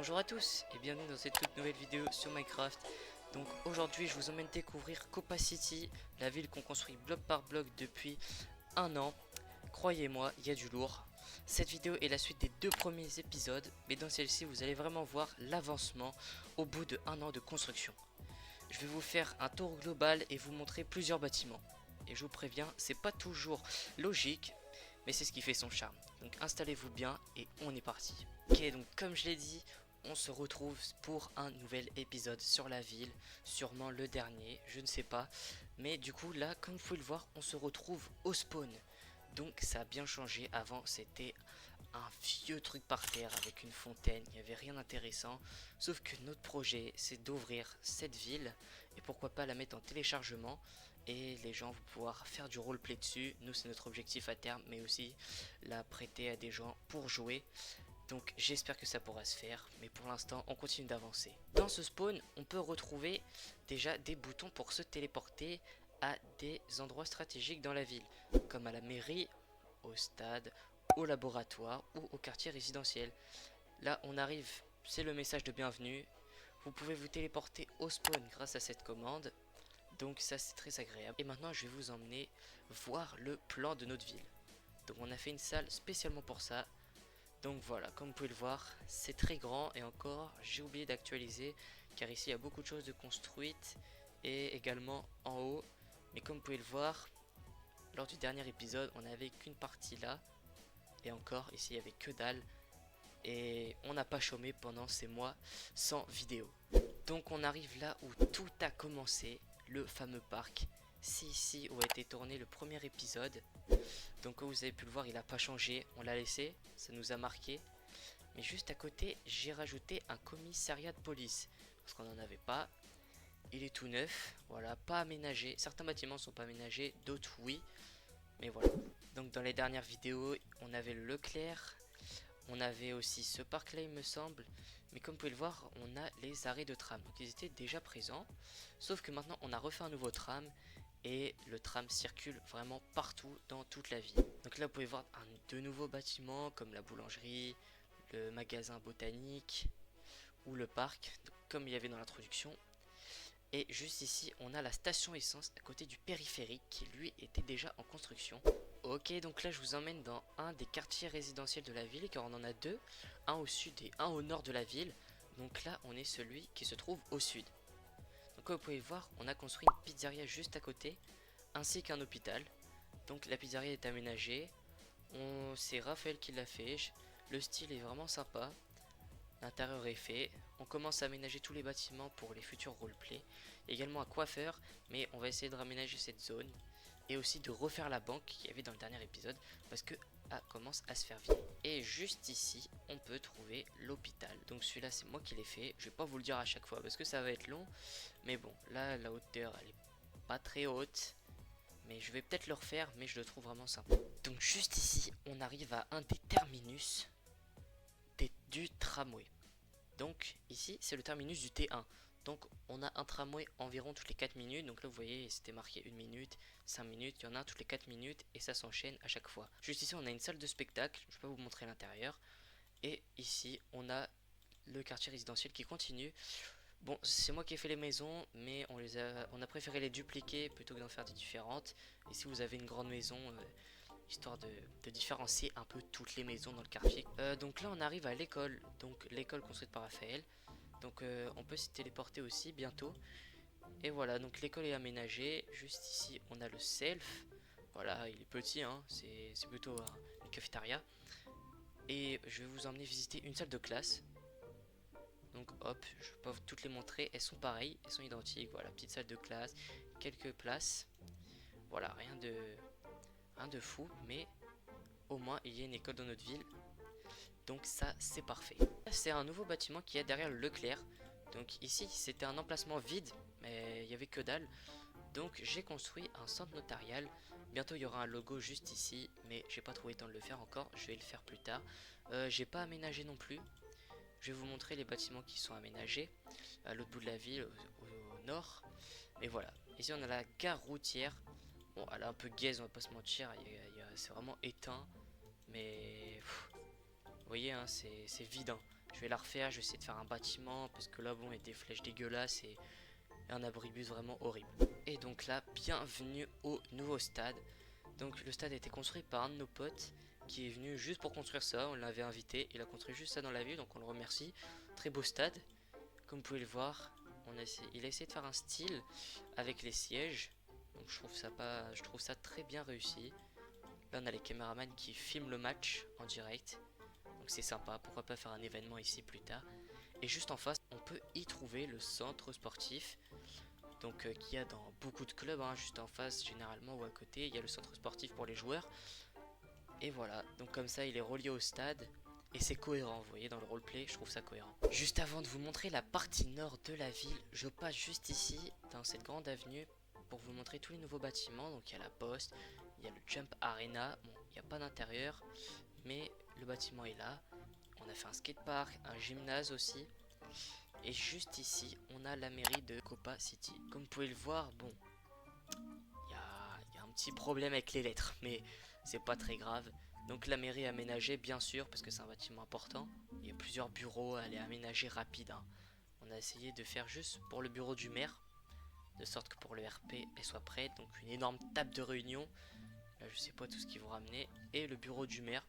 Bonjour à tous et bienvenue dans cette toute nouvelle vidéo sur Minecraft. Donc aujourd'hui je vous emmène découvrir Copa City, la ville qu'on construit bloc par bloc depuis un an. Croyez-moi, il y a du lourd. Cette vidéo est la suite des deux premiers épisodes, mais dans celle-ci vous allez vraiment voir l'avancement au bout de un an de construction. Je vais vous faire un tour global et vous montrer plusieurs bâtiments. Et je vous préviens, c'est pas toujours logique, mais c'est ce qui fait son charme. Donc installez-vous bien et on est parti. Ok, donc comme je l'ai dit, on se retrouve pour un nouvel épisode sur la ville, sûrement le dernier, je ne sais pas. Mais du coup là, comme vous pouvez le voir, on se retrouve au spawn. Donc ça a bien changé, avant c'était un vieux truc par terre avec une fontaine, il n'y avait rien d'intéressant. Sauf que notre projet c'est d'ouvrir cette ville et pourquoi pas la mettre en téléchargement. Et les gens vont pouvoir faire du roleplay dessus. Nous c'est notre objectif à terme, mais aussi la prêter à des gens pour jouer. Donc j'espère que ça pourra se faire, mais pour l'instant on continue d'avancer. Dans ce spawn on peut retrouver déjà des boutons pour se téléporter à des endroits stratégiques dans la ville, comme à la mairie, au stade, au laboratoire ou au quartier résidentiel. Là on arrive, c'est le message de bienvenue. Vous pouvez vous téléporter au spawn grâce à cette commande. Donc ça c'est très agréable. Et maintenant je vais vous emmener voir le plan de notre ville. Donc on a fait une salle spécialement pour ça. Donc voilà, comme vous pouvez le voir, c'est très grand et encore j'ai oublié d'actualiser car ici il y a beaucoup de choses de construites et également en haut. Mais comme vous pouvez le voir, lors du dernier épisode on n'avait qu'une partie là et encore ici il n'y avait que dalle et on n'a pas chômé pendant ces mois sans vidéo. Donc on arrive là où tout a commencé, le fameux parc. C'est ici où a été tourné le premier épisode. Donc comme vous avez pu le voir, il n'a pas changé, on l'a laissé, ça nous a marqué. Mais juste à côté, j'ai rajouté un commissariat de police, parce qu'on n'en avait pas. Il est tout neuf, voilà, pas aménagé. Certains bâtiments sont pas aménagés, d'autres oui. Mais voilà. Donc dans les dernières vidéos, on avait le Leclerc, on avait aussi ce parc là il me semble. Mais comme vous pouvez le voir, on a les arrêts de tram. Donc ils étaient déjà présents. Sauf que maintenant on a refait un nouveau tram. Et le tram circule vraiment partout dans toute la ville. Donc là vous pouvez voir de nouveaux bâtiments comme la boulangerie, le magasin botanique ou le parc, comme il y avait dans l'introduction. Et juste ici on a la station essence à côté du périphérique qui lui était déjà en construction. Ok, donc là je vous emmène dans un des quartiers résidentiels de la ville car on en a deux, un au sud et un au nord de la ville. Donc là on est celui qui se trouve au sud. Donc comme vous pouvez le voir, on a construit une pizzeria juste à côté, ainsi qu'un hôpital. Donc la pizzeria est aménagée, c'est Raphaël qui l'a fait, le style est vraiment sympa, l'intérieur est fait, on commence à aménager tous les bâtiments pour les futurs roleplay, également un coiffeur, mais on va essayer de raménager cette zone, et aussi de refaire la banque qu'il y avait dans le dernier épisode, parce que commence à se faire vide. Et juste ici, on peut trouver l'hôpital. Donc celui-là, c'est moi qui l'ai fait. Je vais pas vous le dire à chaque fois parce que ça va être long. Mais bon, là, la hauteur, elle est pas très haute. Mais je vais peut-être le refaire, mais je le trouve vraiment sympa. Donc juste ici, on arrive à un des terminus du tramway. Donc ici, c'est le terminus du T1. Donc on a un tramway environ toutes les 4 minutes. Donc là vous voyez c'était marqué 1 minute, 5 minutes. Il y en a un toutes les 4 minutes et ça s'enchaîne à chaque fois. Juste ici on a une salle de spectacle. Je vais pas vous montrer l'intérieur. Et ici on a le quartier résidentiel qui continue. Bon c'est moi qui ai fait les maisons, mais on a préféré les dupliquer plutôt que d'en faire des différentes. Ici vous avez une grande maison, histoire de différencier un peu toutes les maisons dans le quartier. Donc là on arrive à l'école. Donc l'école construite par Raphaël. Donc on peut s'y téléporter aussi bientôt. Et voilà, donc l'école est aménagée. Juste ici, on a le self. Voilà, il est petit, hein, c'est plutôt une cafétéria. Et je vais vous emmener visiter une salle de classe. Donc hop, je vais pas toutes les montrer. Elles sont pareilles, elles sont identiques. Voilà, petite salle de classe, quelques places. Voilà, rien de fou, mais au moins il y a une école dans notre ville. Donc ça, c'est parfait. C'est un nouveau bâtiment qui est derrière le Leclerc. Donc ici, c'était un emplacement vide, mais il n'y avait que dalle. Donc j'ai construit un centre notarial. Bientôt il y aura un logo juste ici, mais j'ai pas trouvé le temps de le faire encore. Je vais le faire plus tard. J'ai pas aménagé non plus. Je vais vous montrer les bâtiments qui sont aménagés à l'autre bout de la ville, au nord. Mais voilà. Ici on a la gare routière. Bon, elle est un peu gaze, on va pas se mentir. C'est vraiment éteint. Mais vous voyez, hein, c'est vide. Hein. Je vais la refaire, je vais essayer de faire un bâtiment parce que là bon il y a des flèches dégueulasses et un abribus vraiment horrible. Et donc là, bienvenue au nouveau stade. Donc le stade a été construit par un de nos potes qui est venu juste pour construire ça. On l'avait invité, il a construit juste ça dans la ville, donc on le remercie. Très beau stade, comme vous pouvez le voir. Il a essayé de faire un style avec les sièges. Donc je trouve ça très bien réussi. Là on a les caméramans qui filment le match en direct. Donc c'est sympa, pourquoi pas faire un événement ici plus tard. Et juste en face, on peut y trouver le centre sportif. Donc qu'il y a dans beaucoup de clubs, hein, juste en face généralement ou à côté, il y a le centre sportif pour les joueurs. Et voilà, donc comme ça il est relié au stade. Et c'est cohérent, vous voyez, dans le roleplay, je trouve ça cohérent. Juste avant de vous montrer la partie nord de la ville, je passe juste ici, dans cette grande avenue, pour vous montrer tous les nouveaux bâtiments. Donc il y a la poste, il y a le Jump Arena, bon, il n'y a pas d'intérieur, mais le bâtiment est là. On a fait un skatepark, un gymnase aussi. Et juste ici, on a la mairie de Copa City. Comme vous pouvez le voir, bon, il y a un petit problème avec les lettres, mais c'est pas très grave. Donc la mairie est aménagée, bien sûr, parce que c'est un bâtiment important. Il y a plusieurs bureaux, elle est aménagée rapide, hein. On a essayé de faire juste pour le bureau du maire, de sorte que pour le RP, elle soit prête. Donc une énorme table de réunion. Là, je sais pas tout ce qu'ils vont ramener. Et le bureau du maire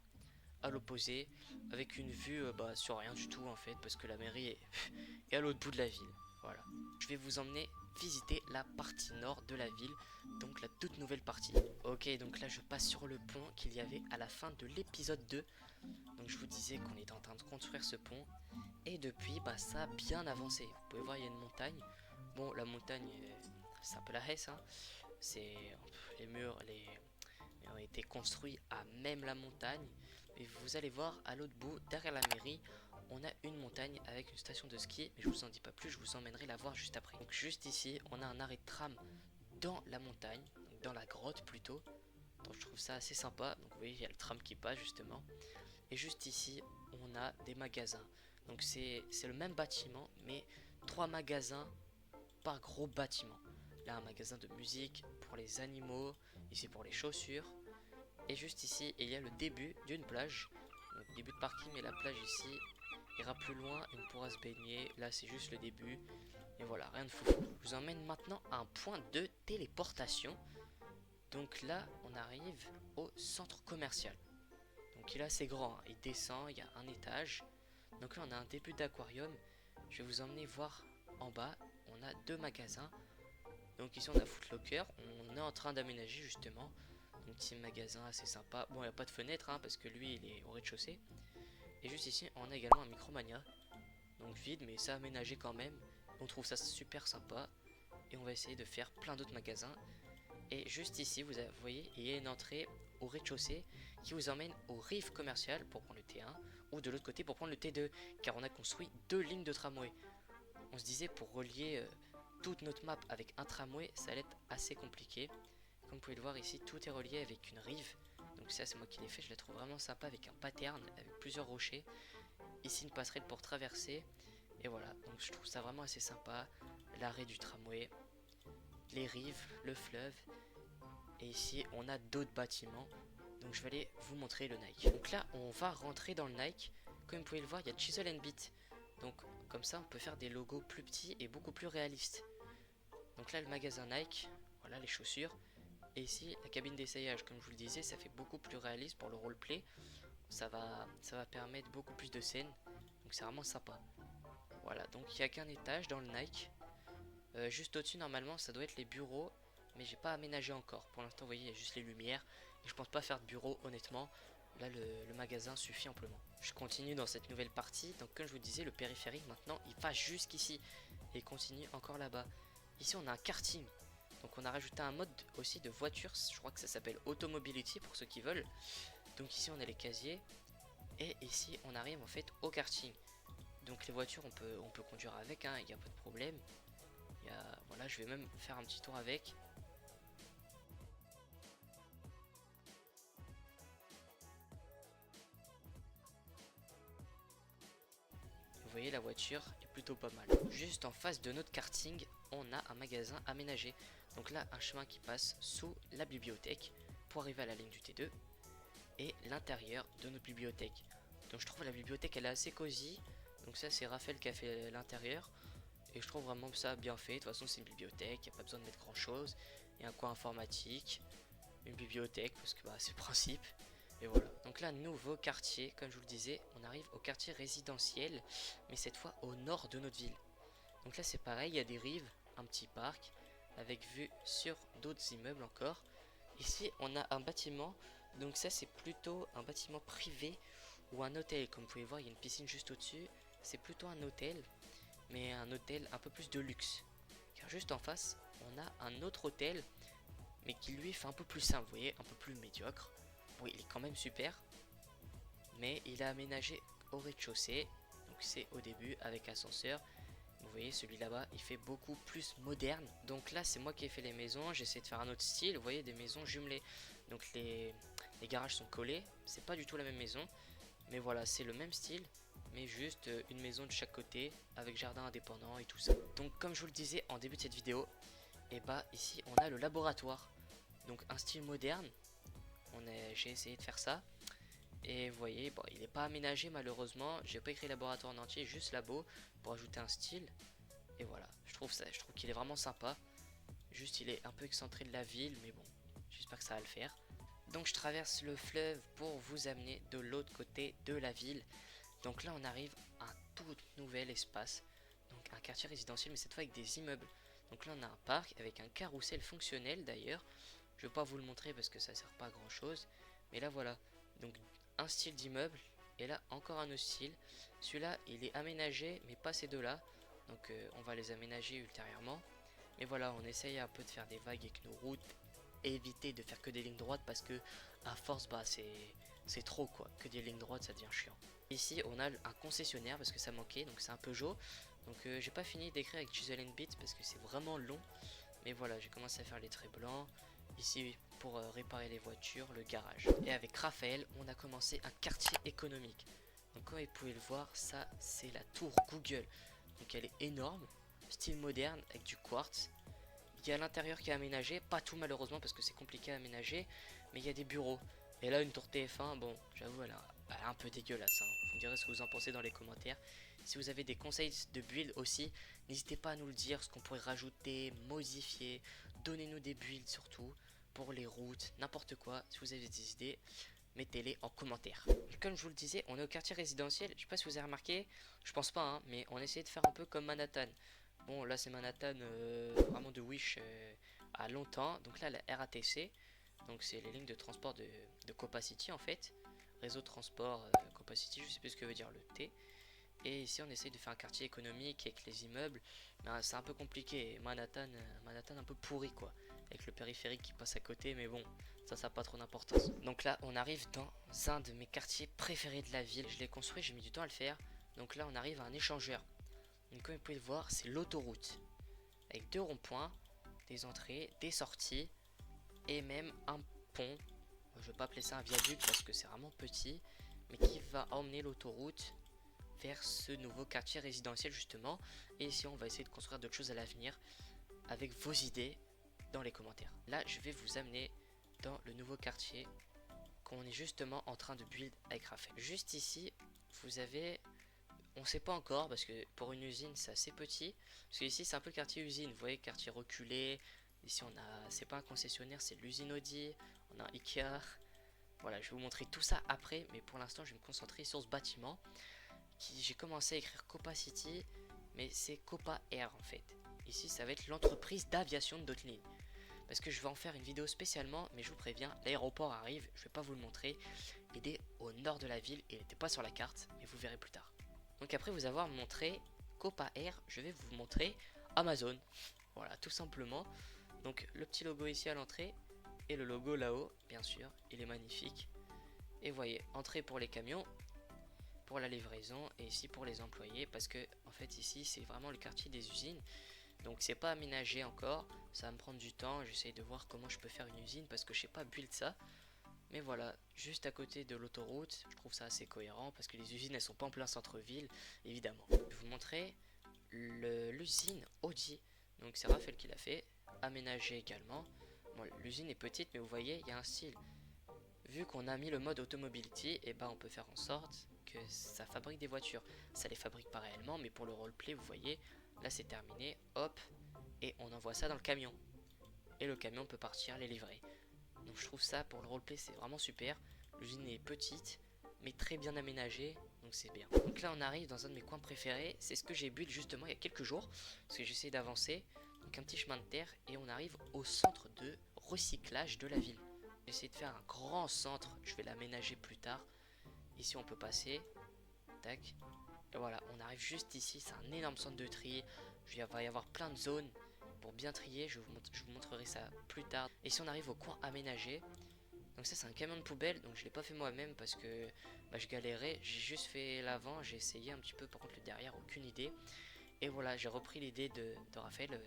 à l'opposé, avec une vue sur rien du tout en fait, parce que la mairie est à l'autre bout de la ville. Voilà. Je vais vous emmener visiter la partie nord de la ville, donc la toute nouvelle partie. Ok, donc là je passe sur le pont qu'il y avait à la fin de l'épisode 2. Donc je vous disais qu'on était en train de construire ce pont, et depuis ça a bien avancé. Vous pouvez voir, il y a une montagne. Bon, la montagne, c'est un peu la Hesse, hein. C'est les murs, ont été construits à même la montagne. Et vous allez voir à l'autre bout, derrière la mairie, on a une montagne avec une station de ski. Mais je vous en dis pas plus, je vous emmènerai la voir juste après. Donc juste ici, on a un arrêt de tram dans la montagne, donc dans la grotte plutôt. Donc je trouve ça assez sympa. Donc vous voyez, il y a le tram qui passe justement. Et juste ici, on a des magasins. Donc c'est le même bâtiment, mais 3 magasins par gros bâtiment. Là, un magasin de musique pour les animaux, ici pour les chaussures. Et juste ici, il y a le début d'une plage. Donc début de parking, mais la plage ici ira plus loin et on pourra se baigner. Là, c'est juste le début. Et voilà, rien de fou. Je vous emmène maintenant à un point de téléportation. Donc là, on arrive au centre commercial. Donc il est assez grand, hein. Il descend, il y a un étage. Donc là, on a un début d'aquarium. Je vais vous emmener voir en bas. On a 2 magasins. Donc ici, on a Footlocker. On est en train d'aménager justement. Un petit magasin assez sympa. Bon, il n'y a pas de fenêtre, hein, parce que lui, il est au rez-de-chaussée. Et juste ici, on a également un Micromania. Donc vide, mais ça aménagé quand même. On trouve ça super sympa. Et on va essayer de faire plein d'autres magasins. Et juste ici, vous voyez, il y a une entrée au rez-de-chaussée qui vous emmène au rive commercial pour prendre le T1. Ou de l'autre côté pour prendre le T2. Car on a construit 2 lignes de tramway. On se disait pour relier toute notre map avec un tramway, ça allait être assez compliqué. Comme vous pouvez le voir ici, tout est relié avec une rive. Donc ça, c'est moi qui l'ai fait, je la trouve vraiment sympa avec un pattern, avec plusieurs rochers. Ici, une passerelle pour traverser. Et voilà, donc je trouve ça vraiment assez sympa. L'arrêt du tramway, les rives, le fleuve. Et ici, on a d'autres bâtiments. Donc je vais aller vous montrer le Nike. Donc là, on va rentrer dans le Nike. Comme vous pouvez le voir, il y a Chisel and Bit. Donc comme ça, on peut faire des logos plus petits et beaucoup plus réalistes. Donc là, le magasin Nike, voilà les chaussures. Et ici, la cabine d'essayage, comme je vous le disais, ça fait beaucoup plus réaliste pour le roleplay. Ça va permettre beaucoup plus de scènes. Donc c'est vraiment sympa. Voilà, donc il n'y a qu'un étage dans le Nike. Juste au-dessus, normalement, ça doit être les bureaux. Mais j'ai pas aménagé encore. Pour l'instant, vous voyez, il y a juste les lumières. Et je pense pas faire de bureau, honnêtement. Là, le magasin suffit amplement. Je continue dans cette nouvelle partie. Donc comme je vous disais, le périphérique, maintenant, il va jusqu'ici. Et il continue encore là-bas. Ici, on a un karting. Donc on a rajouté un mode aussi de voiture, je crois que ça s'appelle Automobility pour ceux qui veulent. Donc ici on a les casiers. Et ici on arrive en fait au karting. Donc les voitures on peut conduire avec, hein, il n'y a pas de problème. Voilà, je vais même faire un petit tour avec. Vous voyez, la voiture est plutôt pas mal. Juste en face de notre karting, on a un magasin aménagé. Donc là, un chemin qui passe sous la bibliothèque pour arriver à la ligne du T2 et l'intérieur de notre bibliothèque. Donc je trouve la bibliothèque elle est assez cosy. Donc ça c'est Raphaël qui a fait l'intérieur. Et je trouve vraiment ça bien fait. De toute façon c'est une bibliothèque, il n'y a pas besoin de mettre grand chose. Il y a un coin informatique, une bibliothèque parce que bah, c'est le principe. Et voilà. Donc là, nouveau quartier, comme je vous le disais, on arrive au quartier résidentiel, mais cette fois au nord de notre ville. Donc là c'est pareil, il y a des rives, un petit parc, avec vue sur d'autres immeubles encore. Ici on a un bâtiment, donc ça c'est plutôt un bâtiment privé ou un hôtel. Comme vous pouvez voir, il y a une piscine juste au-dessus. C'est plutôt un hôtel, mais un hôtel un peu plus de luxe. Car juste en face, on a un autre hôtel, mais qui lui fait un peu plus simple, vous voyez, un peu plus médiocre. Bon, il est quand même super, mais il est aménagé au rez-de-chaussée, donc c'est au début avec ascenseur. Vous voyez, celui là-bas, il fait beaucoup plus moderne. Donc là, c'est moi qui ai fait les maisons. J'essaie de faire un autre style. Vous voyez, des maisons jumelées. Donc les garages sont collés. C'est pas du tout la même maison. Mais voilà, c'est le même style. Mais juste une maison de chaque côté avec jardin indépendant et tout ça. Donc comme je vous le disais en début de cette vidéo, et bah ici on a le laboratoire. Donc un style moderne. J'ai essayé de faire ça. Et vous voyez, bon, il n'est pas aménagé malheureusement. J'ai pas écrit laboratoire en entier, juste labo pour ajouter un style. Et voilà, je trouve qu'il est vraiment sympa. Juste il est un peu excentré de la ville, mais bon, j'espère que ça va le faire. Donc je traverse le fleuve pour vous amener de l'autre côté de la ville. Donc là on arrive à un tout nouvel espace. Donc un quartier résidentiel, mais cette fois avec des immeubles. Donc là on a un parc avec un carrousel fonctionnel d'ailleurs. Je vais pas vous le montrer parce que ça sert pas à grand chose. Mais là voilà, donc un style d'immeuble. Et là encore un autre style. Celui-là il est aménagé, mais pas ces deux-là. Donc on va les aménager ultérieurement. Mais voilà, on essaye un peu de faire des vagues avec nos routes. Éviter de faire que des lignes droites parce que à force bah c'est trop quoi. Que des lignes droites ça devient chiant. Ici on a un concessionnaire parce que ça manquait, donc c'est un Peugeot. Donc j'ai pas fini d'écrire avec Chisel and Bit parce que c'est vraiment long. Mais voilà, j'ai commencé à faire les traits blancs. Ici pour réparer les voitures, le garage. Et avec Raphaël, on a commencé un quartier économique. Donc comme vous pouvez le voir, ça c'est la tour Google. Donc elle est énorme, style moderne avec du quartz. Il y a l'intérieur qui est aménagé, pas tout malheureusement parce que c'est compliqué à aménager, mais il y a des bureaux. Et là une tour TF1, bon j'avoue elle est un peu dégueulasse. Hein. Vous me direz ce que vous en pensez dans les commentaires. Si vous avez des conseils de build aussi, n'hésitez pas à nous le dire, ce qu'on pourrait rajouter, modifier. Donnez-nous des builds surtout, pour les routes, n'importe quoi. Si vous avez des idées, mettez-les en commentaire. Comme je vous le disais, on est au quartier résidentiel. Je sais pas si vous avez remarqué, je pense pas, hein, mais on essaie de faire un peu comme Manhattan. Bon, là c'est Manhattan vraiment de Wish à longtemps. Donc là, la RATC, donc c'est les lignes de transport de Copa City en fait. Réseau de transport Copa City, je sais plus ce que veut dire le T. Et ici on essaye de faire un quartier économique avec les immeubles. Mais c'est un peu compliqué. Manhattan un peu pourri quoi. Avec le périphérique qui passe à côté, mais bon, ça n'a pas trop d'importance. Donc là on arrive dans un de mes quartiers préférés de la ville. Je l'ai construit, j'ai mis du temps à le faire. Donc là on arrive à un échangeur. Donc comme vous pouvez le voir, c'est l'autoroute. Avec deux ronds-points, des entrées, des sorties et même un pont. Je vais pas appeler ça un viaduc parce que c'est vraiment petit, mais qui va emmener l'autoroute vers ce nouveau quartier résidentiel justement. Et ici on va essayer de construire d'autres choses à l'avenir avec vos idées dans les commentaires. Là je vais vous amener dans le nouveau quartier qu'on est justement en train de build avec Raphaël. Juste ici vous avez, on sait pas encore parce que pour une usine c'est assez petit, parce que ici c'est un peu le quartier usine, vous voyez, quartier reculé. Ici on a, c'est pas un concessionnaire, c'est l'usine Audi, on a un Ikea. Voilà, je vais vous montrer tout ça après, mais pour l'instant je vais me concentrer sur ce bâtiment qui, j'ai commencé à écrire Copa City, mais c'est Copa Air en fait. Ici ça va être l'entreprise d'aviation de Dotlin, parce que je vais en faire une vidéo spécialement, mais je vous préviens, l'aéroport arrive, je vais pas vous le montrer. Il est au nord de la ville, il n'était pas sur la carte, mais vous verrez plus tard. Donc après vous avoir montré Copa Air, je vais vous montrer Amazon. Voilà, tout simplement. Donc le petit logo ici à l'entrée, et le logo là-haut, bien sûr, il est magnifique. Et vous voyez, entrée pour les camions, pour la livraison, et ici pour les employés, parce que en fait ici c'est vraiment le quartier des usines. Donc c'est pas aménagé encore, ça va me prendre du temps, j'essaye de voir comment je peux faire une usine parce que je sais pas build ça. Mais voilà, juste à côté de l'autoroute, je trouve ça assez cohérent parce que les usines elles sont pas en plein centre-ville, évidemment. Je vais vous montrer l'usine Audi. Donc c'est Raphaël qui l'a fait, aménagé également. Bon, l'usine est petite mais vous voyez, il y a un style. Vu qu'on a mis le mode automobility, et ben on peut faire en sorte que ça fabrique des voitures. Ça les fabrique pas réellement, mais pour le roleplay, vous voyez, là c'est terminé, hop, et on envoie ça dans le camion. Et le camion peut partir les livrer. Donc je trouve ça pour le roleplay c'est vraiment super. L'usine est petite mais très bien aménagée, donc c'est bien. Donc là on arrive dans un de mes coins préférés. C'est ce que j'ai build justement il y a quelques jours, parce que j'essaie d'avancer. Donc un petit chemin de terre et on arrive au centre de recyclage de la ville. J'essaie de faire un grand centre, je vais l'aménager plus tard. Ici on peut passer, tac. Et voilà, on arrive juste ici, c'est un énorme centre de tri. Il va y avoir plein de zones pour bien trier, je vous montrerai ça plus tard. Et si on arrive au coin aménagé, donc ça c'est un camion de poubelle, donc je l'ai pas fait moi-même parce que je galérais. J'ai juste fait l'avant, j'ai essayé un petit peu, par contre le derrière, aucune idée. Et voilà, j'ai repris l'idée de Raphaël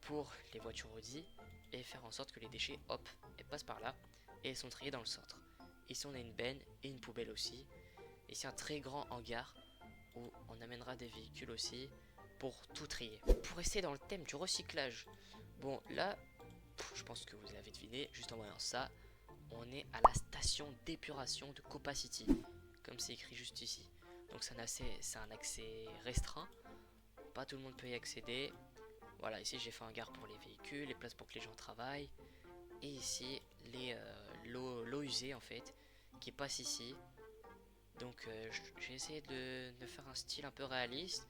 pour les voitures Audi et faire en sorte que les déchets, hop, elles passent par là et elles sont triées dans le centre. Ici on a une benne et une poubelle aussi. Ici un très grand hangar où on amènera des véhicules aussi pour tout trier. Pour rester dans le thème du recyclage, bon là, je pense que vous l'avez deviné, juste en voyant ça, on est à la station d'épuration de Copacity, comme c'est écrit juste ici. Donc c'est un accès restreint, pas tout le monde peut y accéder. Voilà, ici j'ai fait un gare pour les véhicules, les places pour que les gens travaillent. Et ici, l'eau usée en fait, qui passe ici. Donc j'ai essayé de faire un style un peu réaliste,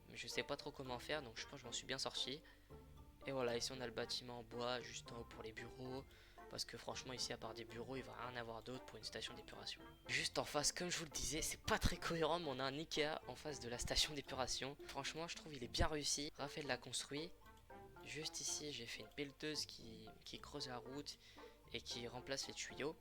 mais je sais pas trop comment faire, donc je pense que je m'en suis bien sorti. Et voilà, ici on a le bâtiment en bois juste en haut pour les bureaux, parce que franchement ici à part des bureaux il va rien avoir d'autre pour une station d'épuration. Juste en face, comme je vous le disais, c'est pas très cohérent, mais on a un Ikea en face de la station d'épuration. Franchement je trouve il est bien réussi, Raphaël l'a construit. Juste ici j'ai fait une pelleteuse qui creuse la route et qui remplace les tuyaux,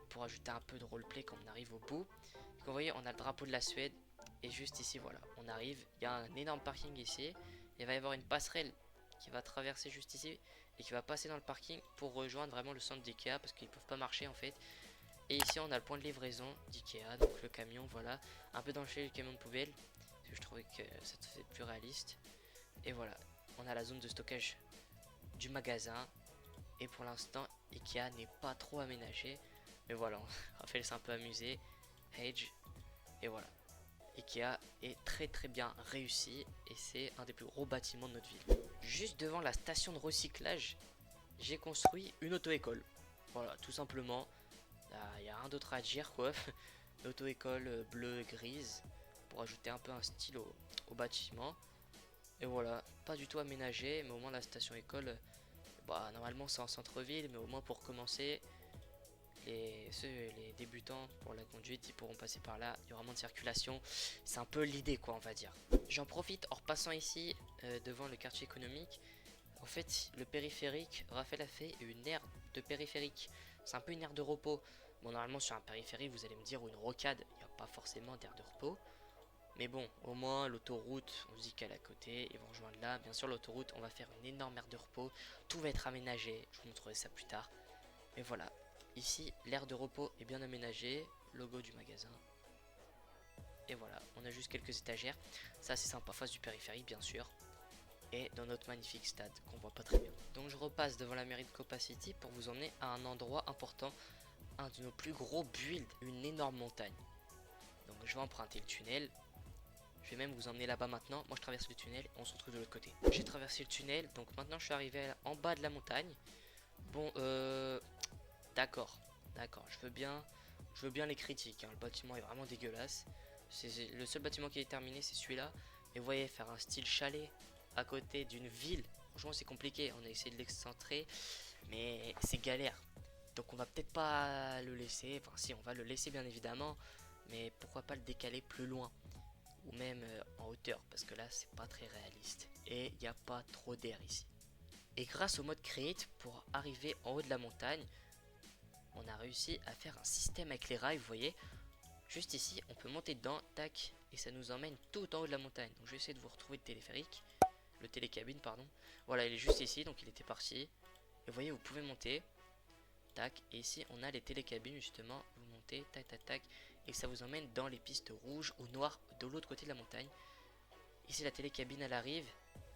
pour ajouter un peu de roleplay quand on arrive au bout. Donc vous voyez on a le drapeau de la Suède. Et juste ici voilà, on arrive, il y a un énorme parking ici. Il va y avoir une passerelle qui va traverser juste ici et qui va passer dans le parking pour rejoindre vraiment le centre d'Ikea, parce qu'ils peuvent pas marcher en fait. Et ici on a le point de livraison d'Ikea, donc le camion, voilà, un peu dans le chez le camion de poubelle, parce que je trouvais que ça faisait plus réaliste. Et voilà, on a la zone de stockage du magasin. Et pour l'instant Ikea n'est pas trop aménagé, mais voilà, Raphaël s'est un peu amusé. Edge, et voilà, Ikea est très bien réussi et c'est un des plus gros bâtiments de notre ville. Juste devant la station de recyclage, j'ai construit une auto-école. Voilà, tout simplement. Il n'y a rien d'autre à dire quoi. Une auto-école bleue grise pour ajouter un peu un style au bâtiment. Et voilà, pas du tout aménagé, mais au moins la station école, normalement c'est en centre-ville, mais au moins pour commencer, les débutants pour la conduite ils pourront passer par là, il y aura moins de circulation, c'est un peu l'idée quoi on va dire. J'en profite en repassant ici devant le quartier économique. En fait le périphérique, Raphaël a fait une aire de périphérique, c'est un peu une aire de repos. Bon normalement sur un périphérique vous allez me dire, ou une rocade, il n'y a pas forcément d'aire de repos. Mais bon, au moins l'autoroute, on se dit qu'elle est à côté, ils vont rejoindre là. Bien sûr l'autoroute, on va faire une énorme aire de repos, tout va être aménagé, je vous montrerai ça plus tard. Et voilà, ici l'aire de repos est bien aménagée, logo du magasin. Et voilà, on a juste quelques étagères, ça c'est sympa, face du périphérique bien sûr. Et dans notre magnifique stade qu'on voit pas très bien. Donc je repasse devant la mairie de Copacity pour vous emmener à un endroit important, un de nos plus gros builds, une énorme montagne. Donc je vais emprunter le tunnel. Je vais même vous emmener là-bas maintenant. Moi je traverse le tunnel et on se retrouve de l'autre côté. J'ai traversé le tunnel, donc maintenant je suis arrivé en bas de la montagne. Bon, d'accord, je veux bien les critiques, hein. Le bâtiment est vraiment dégueulasse. C'est le seul bâtiment qui est terminé, c'est celui-là. Et vous voyez, faire un style chalet à côté d'une ville, franchement c'est compliqué. On a essayé de l'excentrer, mais c'est galère. Donc on va peut-être pas le laisser. Enfin si, on va le laisser bien évidemment, mais pourquoi pas le décaler plus loin, ou même en hauteur, parce que là c'est pas très réaliste et il n'y a pas trop d'air ici. Et grâce au mode create, pour arriver en haut de la montagne, on a réussi à faire un système avec les rails, vous voyez. Juste ici, on peut monter dedans, tac, et ça nous emmène tout en haut de la montagne. Donc je vais essayer de vous retrouver le téléphérique, le télécabine, pardon. Voilà, il est juste ici, donc il était parti. Et vous voyez, vous pouvez monter, tac, et ici on a les télécabines justement. Vous montez, tac, tac, tac, et ça vous emmène dans les pistes rouges ou noires de l'autre côté de la montagne. Ici la télécabine elle arrive,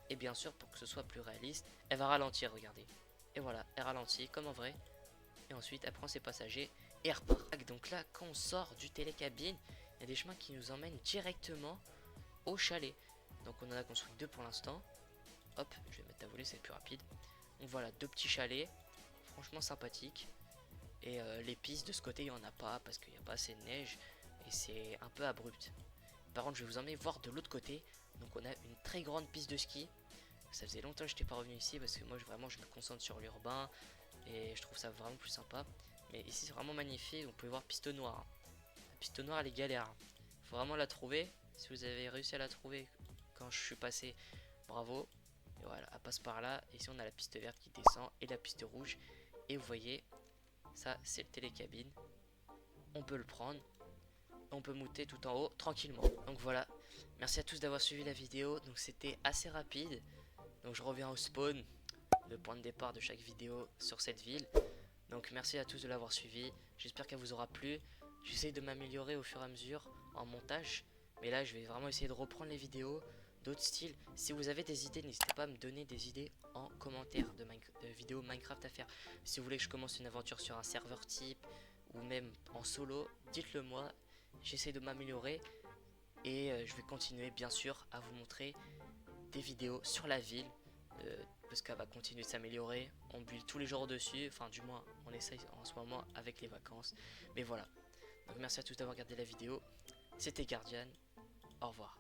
et bien sûr pour que ce soit plus réaliste, elle va ralentir, regardez. Et voilà, elle ralentit comme en vrai. Et ensuite elle prend ses passagers et elle repart. Donc là quand on sort du télécabine, il y a des chemins qui nous emmènent directement au chalet. Donc on en a construit 2 pour l'instant. Hop, je vais mettre à voler, c'est plus rapide. Donc voilà, 2 petits chalets, franchement sympathiques. Et les pistes de ce côté, il n'y en a pas parce qu'il n'y a pas assez de neige et c'est un peu abrupt. Par contre, je vais vous emmener voir de l'autre côté. Donc on a une très grande piste de ski. Ça faisait longtemps que je n'étais pas revenu ici parce que moi vraiment je me concentre sur l'urbain et je trouve ça vraiment plus sympa. Mais ici c'est vraiment magnifique, vous pouvez voir piste noire. La piste noire elle est galère. Faut vraiment la trouver. Si vous avez réussi à la trouver quand je suis passé, bravo. Et voilà, elle passe par là. Ici on a la piste verte qui descend et la piste rouge. Et vous voyez, ça c'est le télécabine. On peut le prendre. On peut monter tout en haut tranquillement. Donc voilà, merci à tous d'avoir suivi la vidéo. Donc c'était assez rapide. Donc je reviens au spawn, le point de départ de chaque vidéo sur cette ville. Donc merci à tous de l'avoir suivi. J'espère qu'elle vous aura plu. J'essaie de m'améliorer au fur et à mesure en montage. Mais là je vais vraiment essayer de reprendre les vidéos d'autres styles. Si vous avez des idées, n'hésitez pas à me donner des idées en commentaire de vidéos Minecraft à faire. Si vous voulez que je commence une aventure sur un serveur type ou même en solo, dites-le moi. J'essaie de m'améliorer et je vais continuer bien sûr à vous montrer des vidéos sur la ville parce qu'elle va continuer de s'améliorer. On build tous les jours dessus, enfin du moins on essaye en ce moment avec les vacances. Mais voilà, donc merci à tous d'avoir regardé la vidéo. C'était Guardian, au revoir.